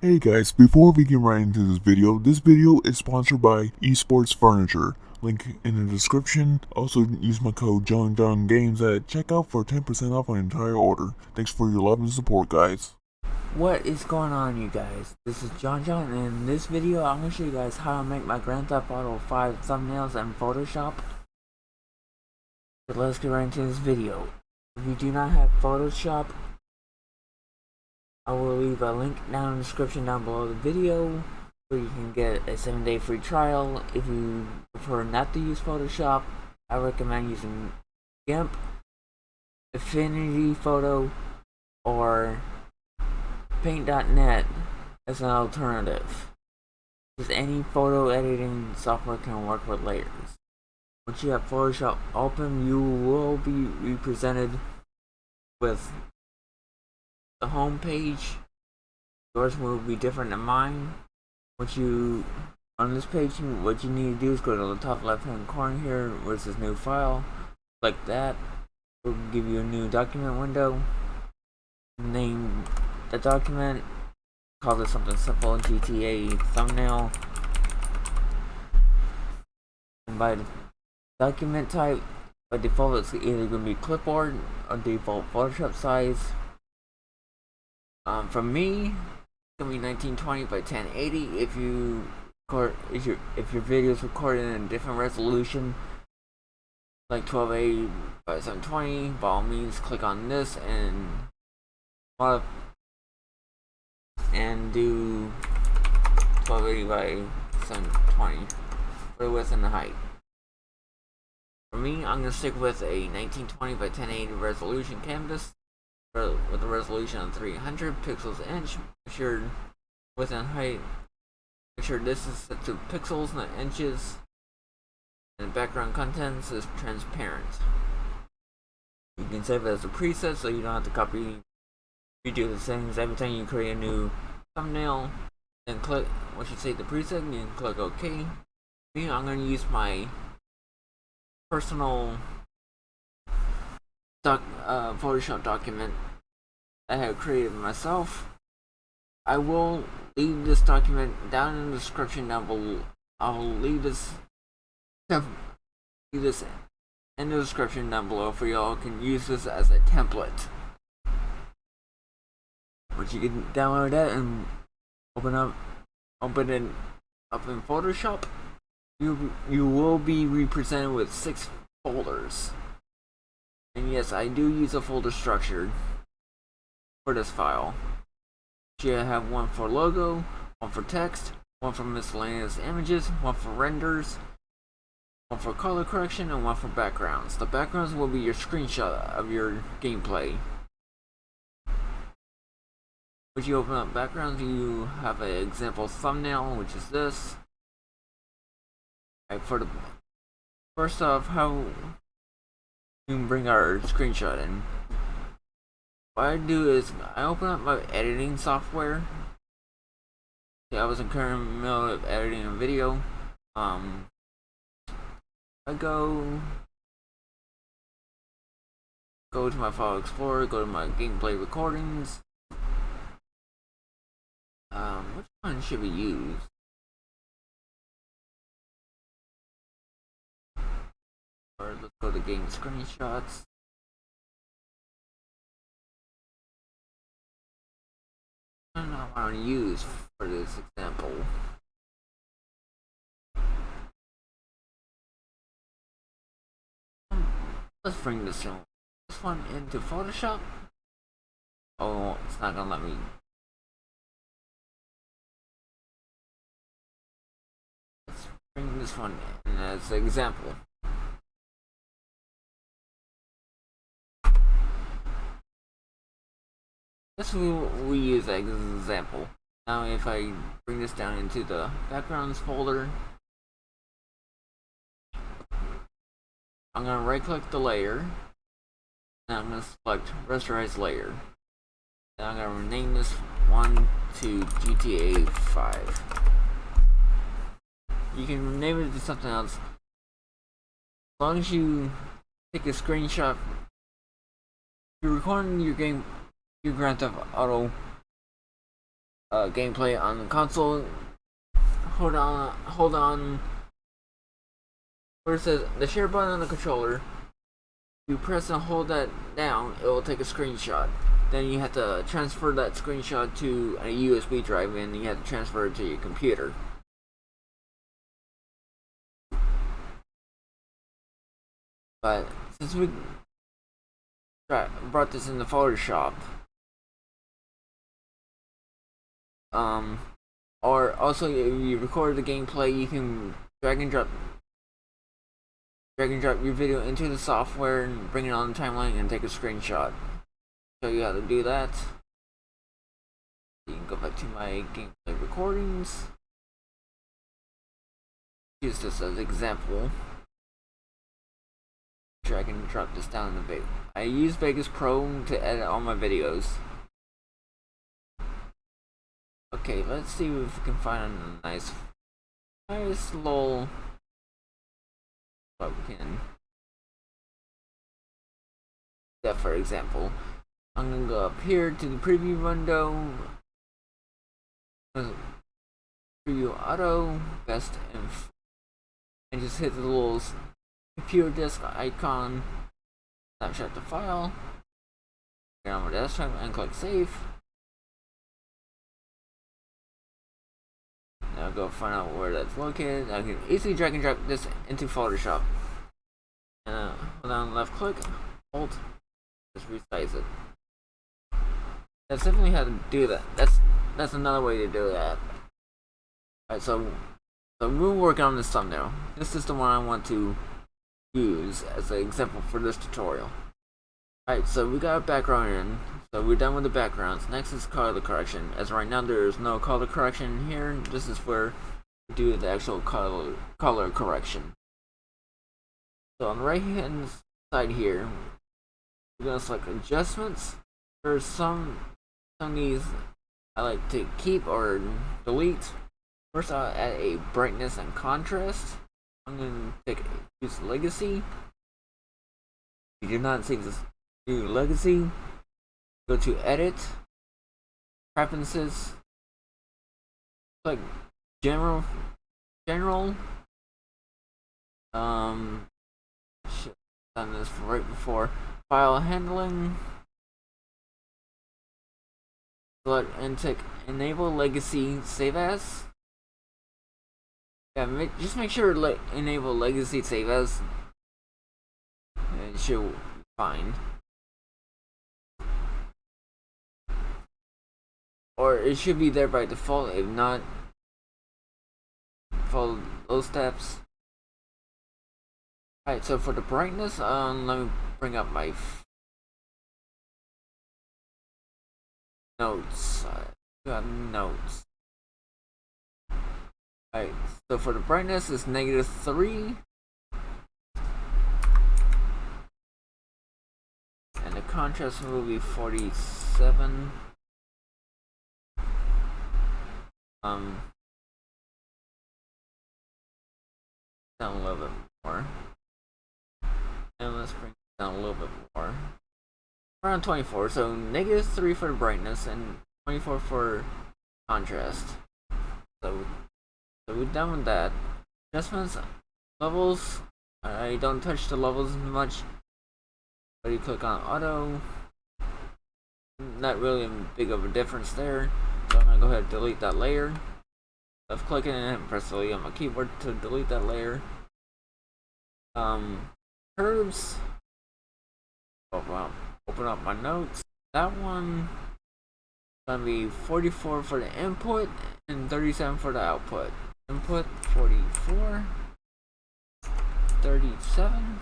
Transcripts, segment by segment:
Hey guys, before we get right into this video is sponsored by Esports Furniture. Link in the description. Also use my code JonJonGames at checkout for 10% off on your entire order. Thanks for your love and support, guys. What is going on, you guys? This is JonJon, and in this video I'm going to show you guys how to make my Grand Theft Auto 5 thumbnails in Photoshop. So let's get right into this video. If you do not have Photoshop, I will leave a link down in the description down below the video where you can get a 7-day free trial. If you prefer not to use Photoshop, I recommend using GIMP, Affinity Photo, or Paint.net as an alternative, because any photo editing software can work with layers. Once you have Photoshop open, you will be represented with the home page. Yours will be different than mine. On this page, what you need to do is go to the top left hand corner here where it says new file. Click that. It will give you a new document window. Name the document, call this something simple, GTA thumbnail, and by the document type, by default it's either going to be clipboard or default Photoshop size. For me, it's going to be 1920 by 1080. If your video is recorded in a different resolution, like 1280 by 720, by all means click on this and do 1280 by 720 for the width and the height. For me, I'm going to stick with a 1920 by 1080 resolution canvas with a resolution of 300 pixels an inch. Make sure width and height, make sure this is set to pixels, not inches, and background contents is transparent. You can save it as a preset so you don't have to copy. You do the settings every time you create a new thumbnail. Then click, once you save the preset, you can click OK. Me, I'm going to use my personal Photoshop document I have created myself. I will leave this document down in the description down below. I will leave this in the description down below for y'all can use this as a template. Once you can download that and open it up in Photoshop, you will be represented with 6 folders. And yes, I do use a folder structure for this file. You have one for logo, one for text, one for miscellaneous images, one for renders, one for color correction, and one for backgrounds. The backgrounds will be your screenshot of your gameplay. When you open up backgrounds, you have an example thumbnail, which is this. First off, how you can bring our screenshot in. What I do is I open up my editing software. See, I was in current middle of editing a video. I go to my file explorer, go to my gameplay recordings. Which one should we use? Or let's go to game screenshots. I don't know what I want to use for this example. Let's bring this one into Photoshop. Oh, it's not gonna let me. Let's bring this one in as an example. This we use as an example. Now if I bring this down into the backgrounds folder, I'm going to right click the layer, and I'm going to select rasterize layer. And I'm going to rename this one to GTA 5. You can rename it to something else. As long as you take a screenshot, you're recording your Grand Theft Auto gameplay on the console. Hold on. Where it says the share button on the controller, you press and hold that down, it will take a screenshot. Then you have to transfer that screenshot to a USB drive, and you have to transfer it to your computer. But since we brought this into Photoshop, or also if you record the gameplay, you can drag and drop your video into the software and bring it on the timeline and take a screenshot. Show you how to do that. You can go back to my gameplay recordings. Use this as an example. Drag and drop this down in the video. I use Vegas Pro to edit all my videos. Okay, let's see if we can find a nice little. What we can. Yeah, for example, I'm gonna go up here to the preview window. Preview auto, best info, and just hit the little computer disk icon, snapshot the file, get on my desktop and click save. Now go find out where that's located. I can easily drag and drop this into Photoshop. And hold down left click, hold, just resize it. That's definitely how to do that. That's another way to do that. Alright, so we're working on this thumbnail. This is the one I want to use as an example for this tutorial. Alright, so we got a background in, so we're done with the backgrounds. Next is color correction. As right now there is no color correction here. This is where we do the actual color correction. So on the right hand side here, we're gonna select adjustments. There's some of these I like to keep or delete. First I'll add a brightness and contrast. I'm gonna use legacy. If you do not save this new legacy, go to edit, preferences, click general, should have done this right before, file handling, select and tick enable legacy save as. Yeah, just make sure enable legacy save as. It should be fine. Or it should be there by default. If not, follow those steps. Alright, so for the brightness, let me bring up my notes. Got notes. Alright, so for the brightness it's -3. And the contrast will be 47. Down a little bit more. And let's bring it down a little bit more. Around 24, so -3 for the brightness and 24 for contrast. So we're done with that. Adjustments, levels. I don't touch the levels much. But you click on auto. Not really big of a difference there. So I'm gonna go ahead and delete that layer. Left click and press delete on my keyboard to delete that layer. Curves. Oh wow. Open up my notes. That one is gonna be 44 for the input and 37 for the output. Input 44, 37.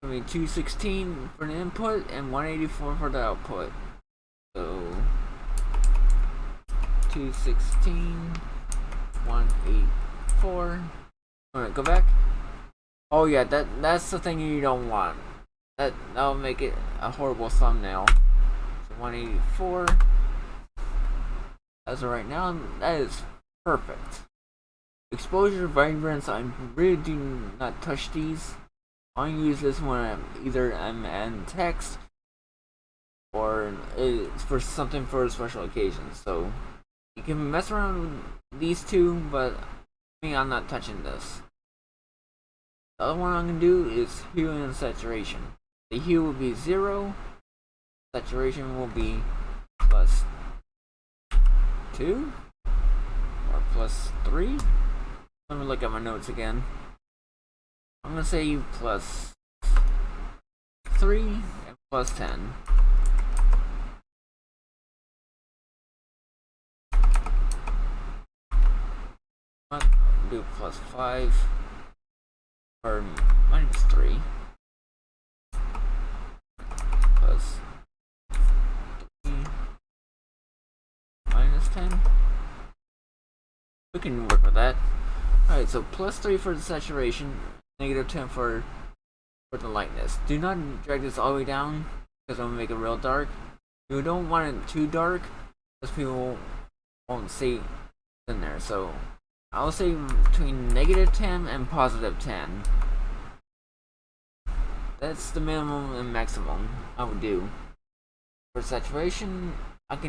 Gonna be 216 for the input and 184 for the output. So 216, 184. Alright, go back. Oh yeah, that's the thing you don't want. That'll make it a horrible thumbnail. So 184. As of right now, that is perfect. Exposure, vibrance, I really do not touch these. I use this when I'm in text or it's for something for a special occasion. So you can mess around with these two, but I'm not touching this. The other one I'm gonna do is hue and saturation. The hue will be 0, saturation will be +2 or +3. Let me look at my notes again. I'm gonna say +3 and +10. I'll do +5 or -3 +3 -10. We can work with that. Alright, so +3 for the saturation, -10 for the lightness. Do not drag this all the way down because I'm gonna make it real dark. You don't want it too dark because people won't see it in there. So I'll say between -10 and +10. That's the minimum and maximum I would do. For saturation, I'm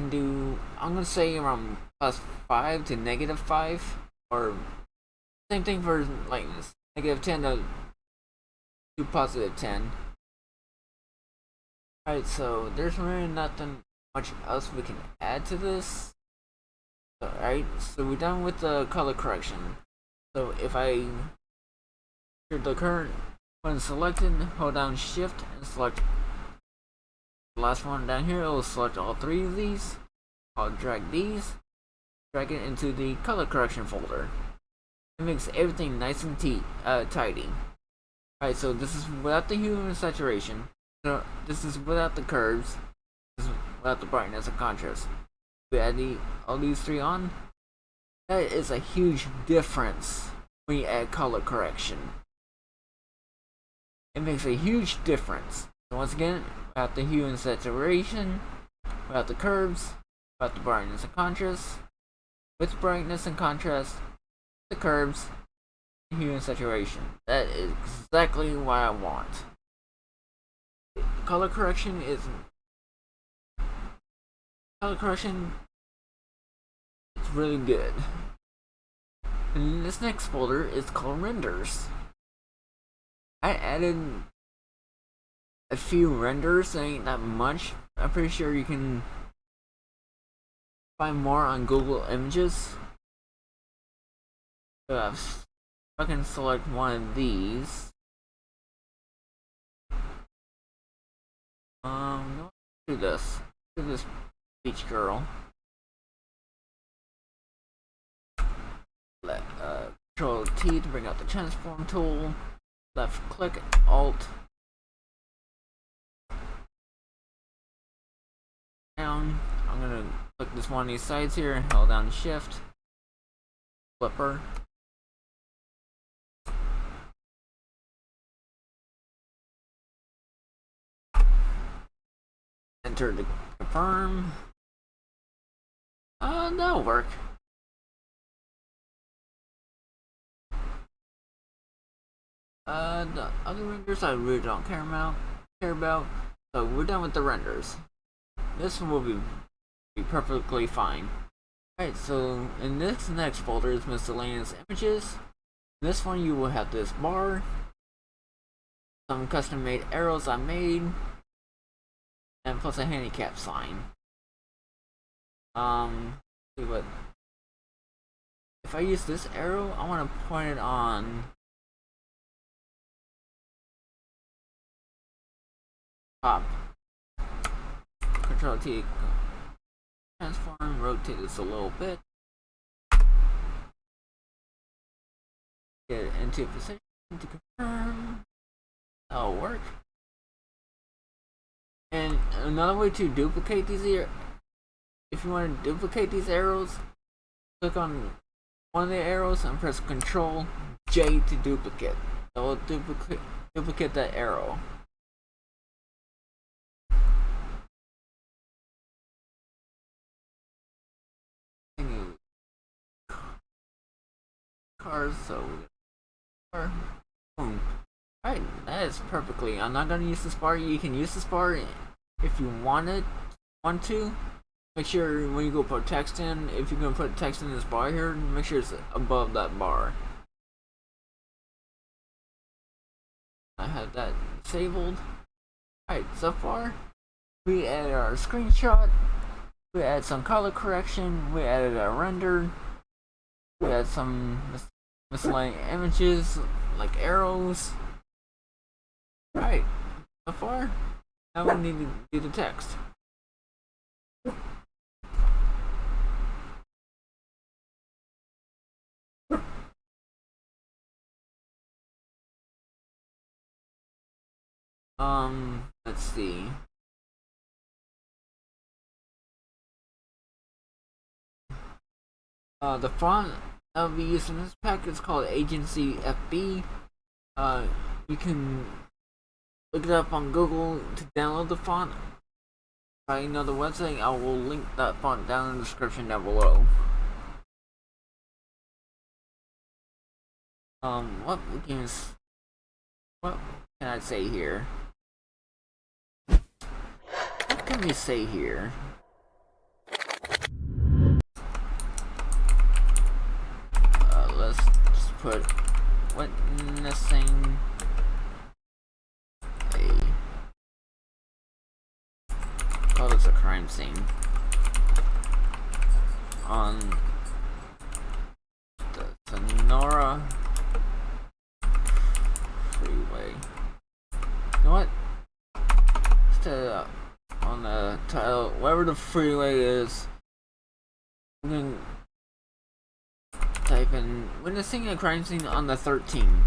gonna say around +5 to -5, or same thing for lightness. -10 to +10. Alright, so there's really nothing much else we can add to this. Alright, so we're done with the color correction. So if I hear the current one selected, hold down shift and select the last one down here. It will select all 3 of these. I'll drag these, drag it into the color correction folder. It makes everything nice and tidy. Alright, so this is without the hue and saturation. So this is without the curves. This is without the brightness and contrast. We add all these 3 on. That is a huge difference when you add color correction. It makes a huge difference. So once again, without the hue and saturation, without the curves, without the brightness and contrast, with brightness and contrast, the curves, the hue and saturation. That is exactly what I want. Color correction is really good. And this next folder is called renders. I added a few renders, ain't that much. I'm pretty sure you can find more on Google Images. So if I can select one of these. Do this. Do this beach girl. Control T to bring out the transform tool. Left click, Alt down. I'm gonna click this one of these sides here and hold down Shift. Flipper. Enter to confirm. That'll work. The other renders I really don't care about. So we're done with the renders. This one will be perfectly fine. Alright, so in this next folder is Miscellaneous Images. In this one you will have this bar, some custom made arrows I made, and plus a handicap sign. See what if I use this arrow, I want to point it on top. Control T, transform, rotate this a little bit. Get it into position to confirm. That'll work. And another way to duplicate these here, if you want to duplicate these arrows, click on one of the arrows and press Control J to duplicate. That will duplicate that arrow. Cars, so boom. Alright, that is perfectly. I'm not gonna use this bar. You can use this bar if you want to, make sure when you go put text in, if you're gonna put text in this bar here, make sure it's above that bar. I have that disabled. Alright, so far we added our screenshot, we added some color correction, we added our render, we added some miscellaneous images like arrows. Alright, so far now we need to do the text. Let's see. The font that will be used in this pack is called Agency FB. You can look it up on Google to download the font. If I know the website, I will link that font down in the description down below. What can I say here? What can we say here? Let's just put witnessing it's a crime scene on the Sonora freeway. You know what? Instead on the title, wherever the freeway is, I'm gonna type in witnessing a crime scene on the 13.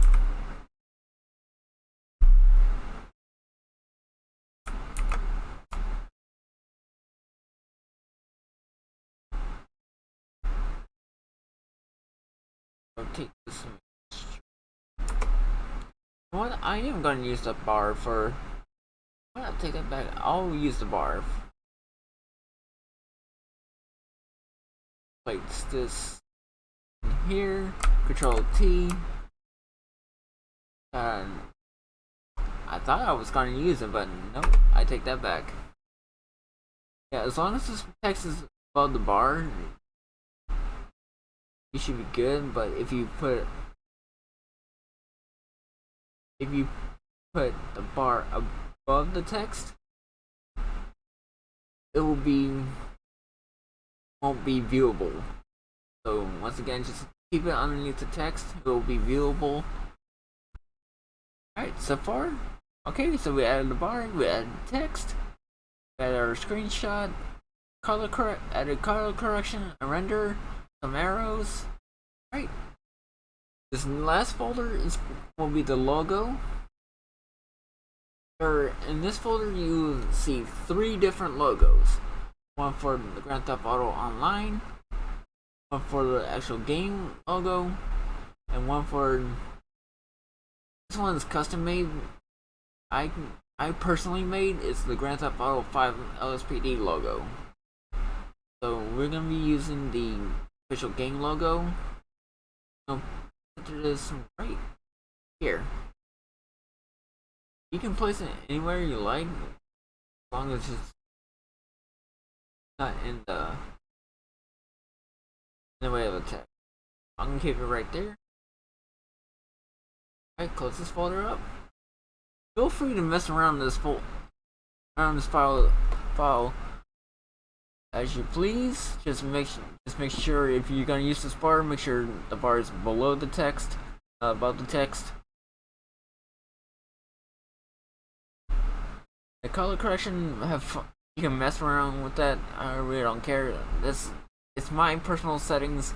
I'll take this. What? I am going to use the bar for. I'll take that back. I'll use the bar. Place this here. Control T. And I thought I was going to use it, but nope. I take that back. Yeah, as long as this text is above the bar, you should be good. But if you put the bar above the text, it won't be viewable. So once again, just keep it underneath the text. It will be viewable. Alright, so far, okay. So we added the bar, we added text, we added our screenshot, added color correction, a render, some arrows. Right. This last folder will be the logo. In this folder, you see 3 different logos. One for the Grand Theft Auto Online, one for the actual game logo, and one for this one's custom made. I personally made. It's the Grand Theft Auto 5 LSPD logo. So we're gonna be using the official game logo. I'll put this right here. You can place it anywhere you like, as long as it's not in the way of the text. I'm gonna keep it right there. Alright, close this folder up. Feel free to mess around this file as you please. Just make sure if you're gonna use this bar, make sure the bar is below the text, above the text. The color correction, you can mess around with that. I really don't care. It's my personal settings.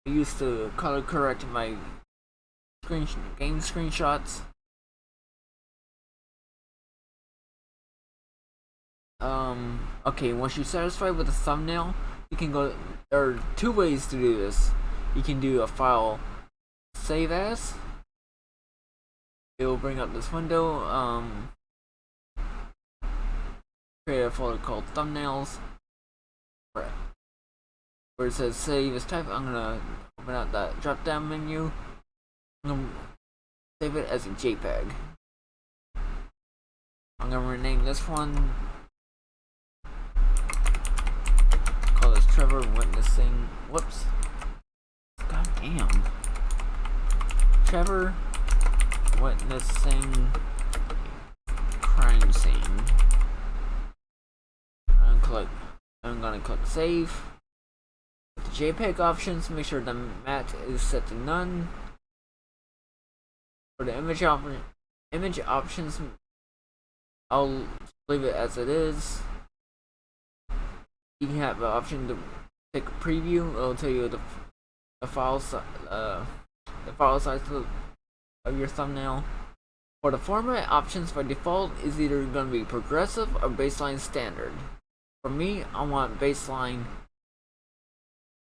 I used to color correct my game screenshots. Okay, once you're satisfied with the thumbnail, you can go. There are 2 ways to do this. You can do a file save as. It will bring up this window. Create a folder called thumbnails. Right. Where it says save as type, I'm gonna open up that drop down menu. I'm gonna save it as a JPEG. I'm gonna rename this one Trevor witnessing. Whoops. God damn. Trevor witnessing crime scene. I'm gonna click save. With the JPEG options, make sure the matte is set to none. For the image options, I'll leave it as it is. You can have the option to take a preview. It'll tell you the file size of your thumbnail. For the format options, by default is either going to be progressive or baseline standard. For me, I want baseline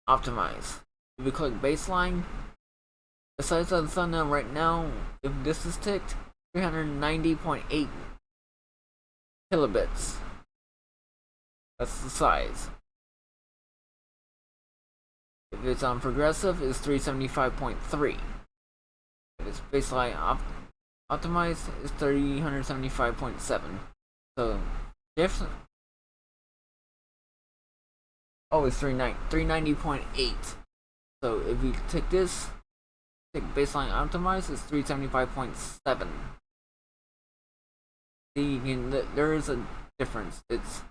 optimized. If you click baseline, the size of the thumbnail right now, if this is ticked, 390.8 kilobits. That's the size. If it's on progressive, it's 375.3. If it's baseline optimized, it's 375.7. So, it's 390.8. So if you take this, take baseline optimized, it's 375.7. There is a difference. It's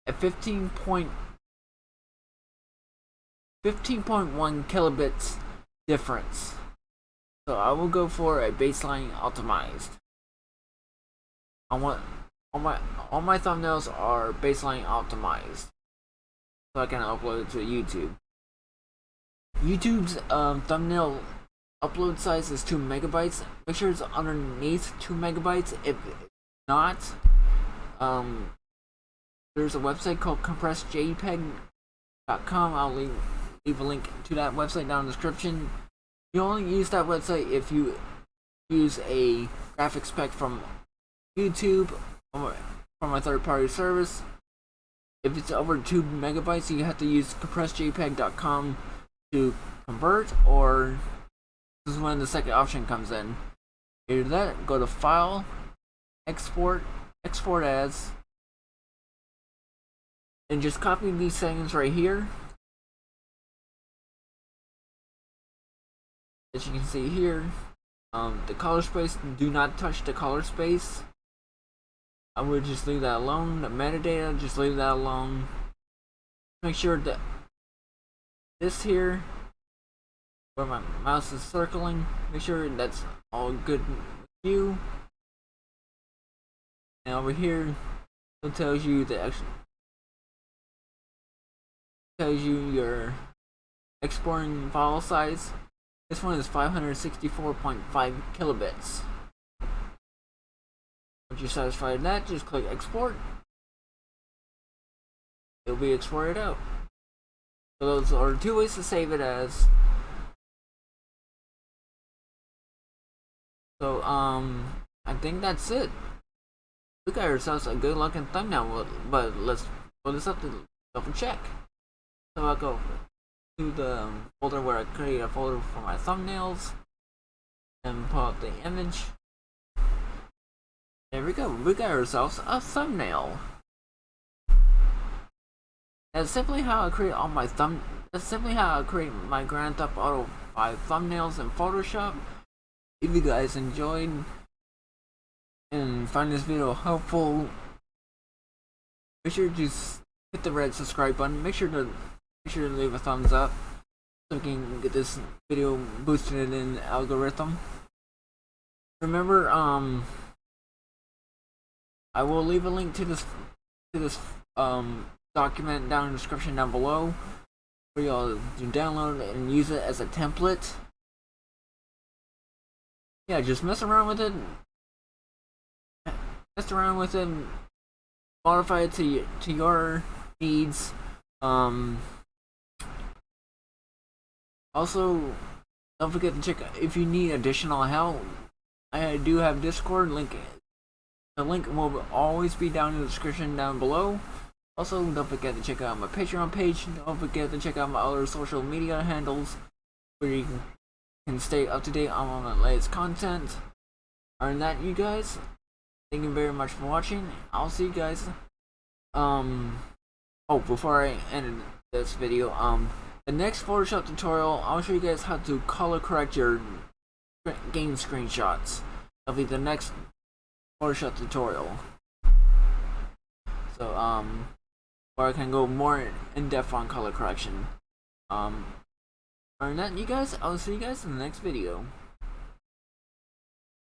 a 15.1 kilobits difference. So I will go for a baseline optimized. I want all my thumbnails are baseline optimized, so I can upload it to YouTube. YouTube's thumbnail upload size is 2 megabytes. Make sure it's underneath 2 megabytes. If not, there's a website called compressedjpeg.com. I'll leave a link to that website down in the description. You only use that website if you use a graphics spec from YouTube or from a third-party service. If it's over 2 megabytes, you have to use compressedjpeg.com to convert, or this is when the second option comes in. Either that, go to File, Export As, and just copy these settings right here. As you can see here, the color space, do not touch the color space. I would just leave that alone. The metadata, just leave that alone. Make sure that this here, where my mouse is circling, make sure that's all good with you. And over here, it tells you your exporting file size. This one is 564.5 kilobits. Once you're satisfied with that, just click export. It'll be exported out. So those are 2 ways to save it as. So I think that's it. We got ourselves a good looking thumbnail, but let's pull this up to double check. So I'll go to the folder where I create a folder for my thumbnails and pull out the image. There we go. We got ourselves a thumbnail. That's simply how I create all my That's simply how I create my Grand Theft Auto 5 thumbnails in Photoshop. If you guys enjoyed and find this video helpful, make sure to just hit the red subscribe button. Make sure to leave a thumbs up so we can get this video boosted in the algorithm. Remember, I will leave a link to this document down in the description down below for y'all to download and use it as a template. Yeah, just mess around with it. Modify it to your needs. Also, don't forget to check out if you need additional help. I do have Discord link. The link will always be down in the description down below. Also, don't forget to check out my Patreon page. Don't forget to check out my other social media handles where you can stay up to date on my latest content. Other than that, you guys, thank you very much for watching. I'll see you guys Oh, before I end this video, the next Photoshop tutorial, I'll show you guys how to color correct your game screenshots. That'll be the next Photoshop tutorial. So, where I can go more in depth on color correction. Other than that, I'll see you guys in the next video.